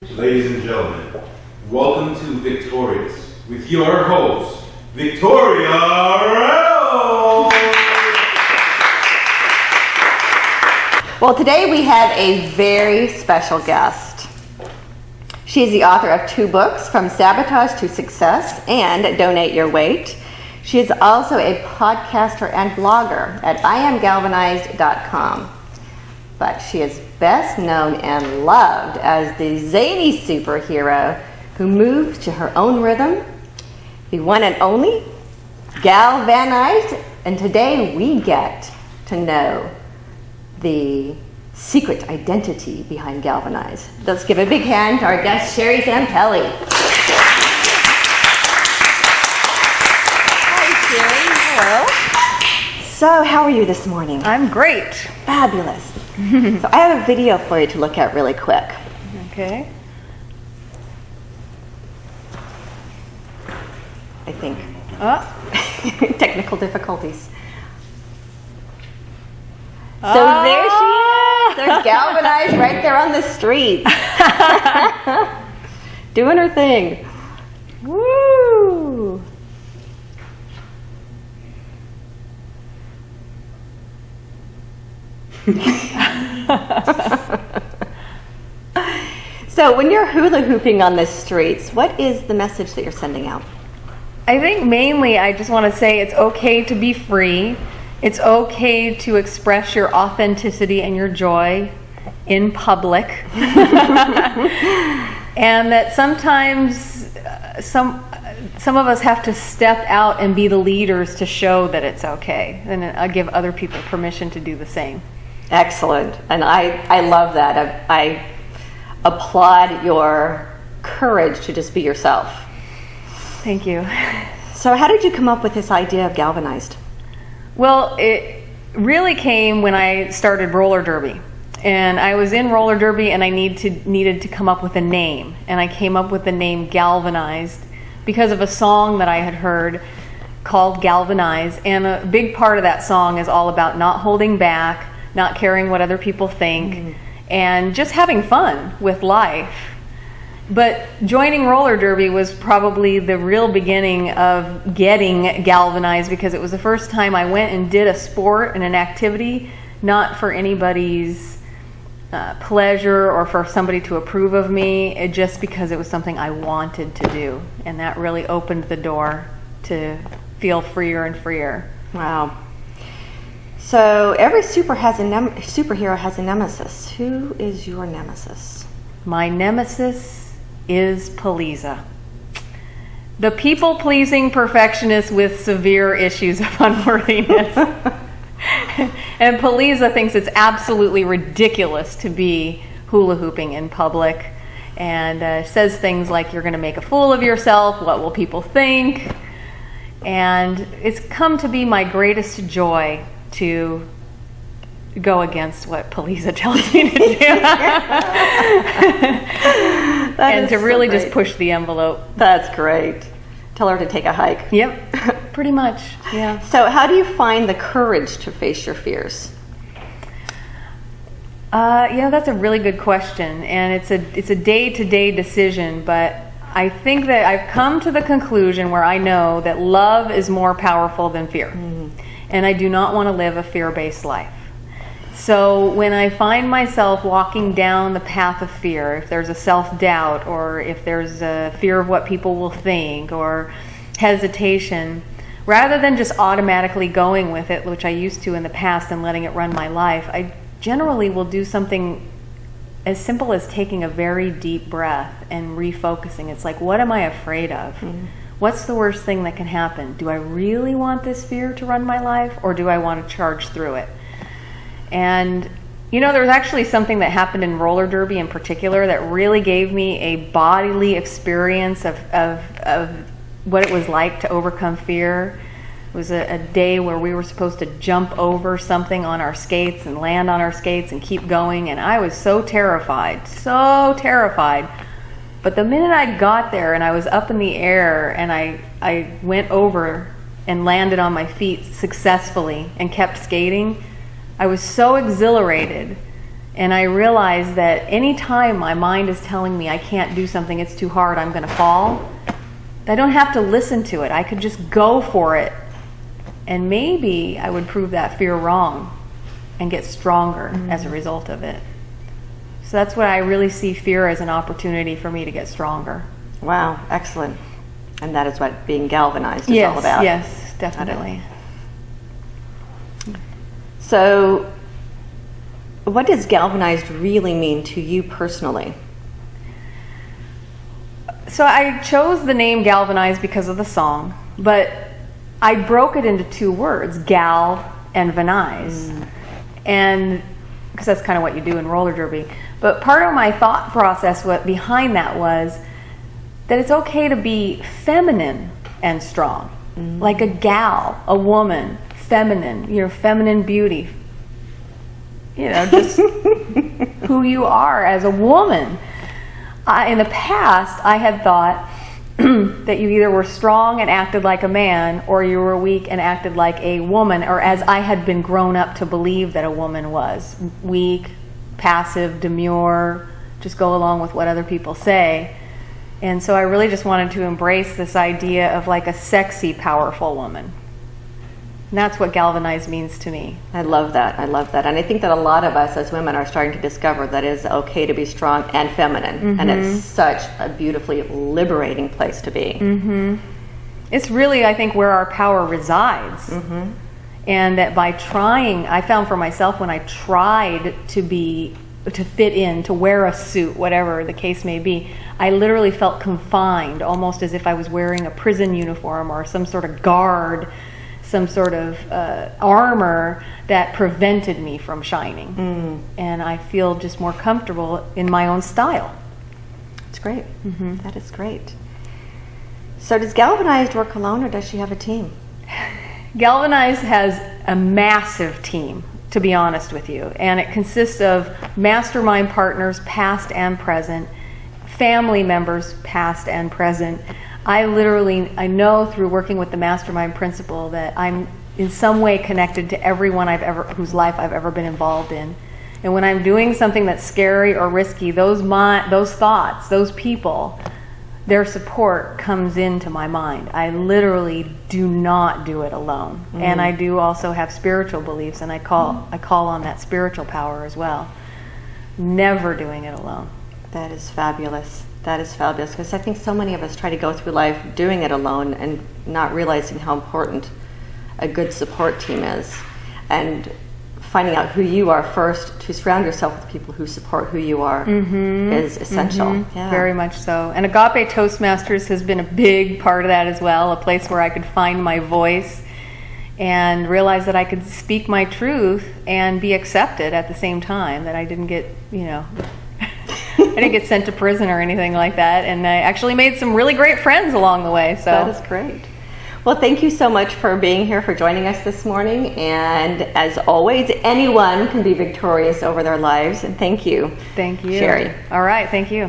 Ladies and gentlemen, welcome to Victorious with your host, Victoria Reynolds. Well, today we have a very special guest. She is the author of 2 books, From Sabotage to Success and Donate Your Weight. She is also a podcaster and blogger at GalVanIZed.com. But she is best known and loved as the zany superhero who moves to her own rhythm, the one and only GalVanIZed. And today we get to know the secret identity behind GalVanIZed. Let's give a big hand to our guest, Sheri Zampelli. Hi, Sheri. Hello. So, how are you this morning? I'm great. Fabulous. So I have a video for you to look at really quick. Okay. I think. Technical difficulties. So there she is. There's GalVanIZed right there on the street. Doing her thing. Woo! So when you're hula hooping on the streets, what is the message that you're sending out? I think mainly I just want to say it's okay to be free. It's okay to express your authenticity and your joy in public. And that sometimes some of us have to step out and be the leaders to show that it's okay. And I give other people permission to do the same. Excellent. And I love that. I applaud your courage to just be yourself. Thank you. So how did you come up with this idea of GalVanIZed? Well, it really came when I started roller derby. And I was in roller derby and I needed to come up with a name. And I came up with the name GalVanIZed because of a song that I had heard called Galvanize. And a big part of that song is all about not holding back, not caring what other people think, and just having fun with life. But joining roller derby was probably the real beginning of getting galvanized, because it was the first time I went and did a sport and an activity, not for anybody's pleasure or for somebody to approve of me, just because it was something I wanted to do. And that really opened the door to feel freer and freer. Wow. So every superhero has a nemesis. Who is your nemesis? My nemesis is Poliza, the people-pleasing perfectionist with severe issues of unworthiness. And Poliza thinks it's absolutely ridiculous to be hula hooping in public, and says things like, you're going to make a fool of yourself, what will people think? And it's come to be my greatest joy to go against what Poliza tells me to do. And to really just push the envelope. That's great. Tell her to take a hike. Yep, pretty much, yeah. So how do you find the courage to face your fears? That's a really good question, and it's a day-to-day decision, but I think that I've come to the conclusion where I know that love is more powerful than fear. And I do not want to live a fear-based life. So when I find myself walking down the path of fear, if there's a self-doubt, or if there's a fear of what people will think, or hesitation, rather than just automatically going with it, which I used to in the past, and letting it run my life, I generally will do something as simple as taking a very deep breath and refocusing. It's like, what am I afraid of? What's the worst thing that can happen? Do I really want this fear to run my life, or do I want to charge through it? And there was actually something that happened in roller derby in particular that really gave me a bodily experience of what it was like to overcome fear. It was a day where we were supposed to jump over something on our skates and land on our skates and keep going, and I was so terrified. But the minute I got there and I was up in the air and I went over and landed on my feet successfully and kept skating, I was so exhilarated And I realized that anytime my mind is telling me I can't do something, it's too hard, I'm going to fall, I don't have to listen to it. I could just go for it. And maybe I would prove that fear wrong and get stronger as a result of it. So that's what I really see fear as, an opportunity for me to get stronger. Wow, excellent. And that is what being galvanized is all about. Yes, definitely. So what does galvanized really mean to you personally? So I chose the name GalVanIZed because of the song, but I broke it into two words, gal and vanize. And because that's kind of what you do in roller derby. But part of my thought process behind that was that it's okay to be feminine and strong. Like a gal, a woman, feminine, feminine beauty. Just who you are as a woman. In the past, I had thought that you either were strong and acted like a man, or you were weak and acted like a woman, or as I had been grown up to believe that a woman was. Weak, passive, demure, just go along with what other people say. And so I really just wanted to embrace this idea of like a sexy, powerful woman. And that's what galvanized means to me. I love that. And I think that a lot of us as women are starting to discover that it's okay to be strong and feminine. And it's such a beautifully liberating place to be. It's really, I think, where our power resides. And that by trying, I found for myself when I tried to fit in, to wear a suit, whatever the case may be, I literally felt confined, almost as if I was wearing a prison uniform or some sort of guard, some sort of armor that prevented me from shining. And I feel just more comfortable in my own style. That's great. That is great. So does GalVanIZed work alone, or does she have a team? GalVanIZed has a massive team, to be honest with you. And it consists of mastermind partners, past and present, family members, past and present. I know through working with the mastermind principle that I'm in some way connected to everyone whose life I've ever been involved in. And when I'm doing something that's scary or risky, those thoughts, those people, their support comes into my mind. I literally do not do it alone. And I do also have spiritual beliefs, and I call on that spiritual power as well. Never doing it alone. That is fabulous. That is fabulous, because I think so many of us try to go through life doing it alone and not realizing how important a good support team is. And finding out who you are first, to surround yourself with people who support who you are, is essential. Yeah. Very much so. And Agape Toastmasters has been a big part of that as well, a place where I could find my voice and realize that I could speak my truth and be accepted at the same time, that I didn't get, I didn't get sent to prison or anything like that, and I actually made some really great friends along the way. So that is great. Well, thank you so much for being here, for joining us this morning. And as always, anyone can be victorious over their lives. And thank you. Thank you. Sheri. All right, thank you.